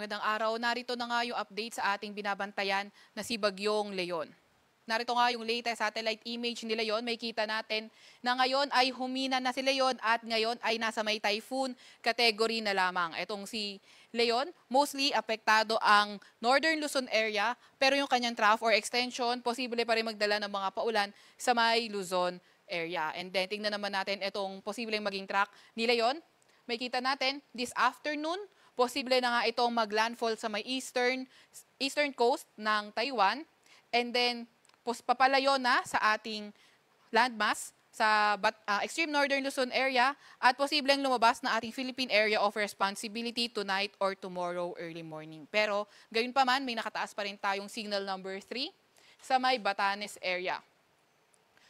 Magandang araw. Narito na nga yung update sa ating binabantayan na si Bagyong Leon. Narito nga yung latest satellite image ni Leon. May kita natin na ngayon ay humina na si Leon at ngayon ay nasa may typhoon category na lamang. Itong si Leon, mostly apektado ang northern Luzon area pero yung kanyang trough or extension, posible pa rin magdala ng mga paulan sa may Luzon area. And then tingnan naman natin itong posibleng maging track ni Leon. May kita natin this afternoon, posible na nga itong maglandfall sa may eastern coast ng Taiwan. And then, papalayo na sa ating landmass sa extreme northern Luzon area at posibleng lumabas na ating Philippine Area of Responsibility tonight or tomorrow early morning. Pero, gayon pa man, may nakataas pa rin tayong signal number 3 sa may Batanes area.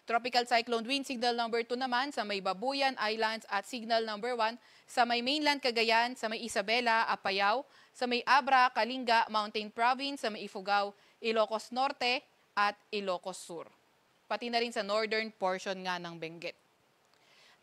Tropical Cyclone Wind Signal number 2 naman sa may Babuyan Islands at Signal number 1 sa may mainland Cagayan, sa may Isabela, Apayao, sa may Abra, Kalinga, Mountain Province, sa may Ifugao, Ilocos Norte at Ilocos Sur. Pati na rin sa northern portion nga ng Benguet.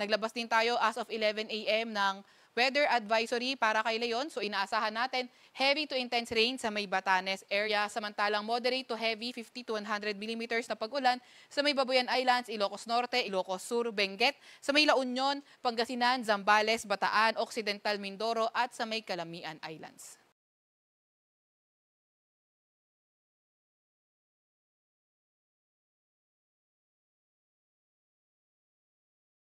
Naglabas din tayo as of 11 a.m. ng weather advisory para kay Leon. So inaasahan natin heavy to intense rain sa may Batanes area. Samantalang moderate to heavy 50 to 100 millimeters na pag-ulan sa may Babuyan Islands, Ilocos Norte, Ilocos Sur, Benguet, sa may La Union, Pangasinan, Zambales, Bataan, Occidental Mindoro at sa may Calamian Islands.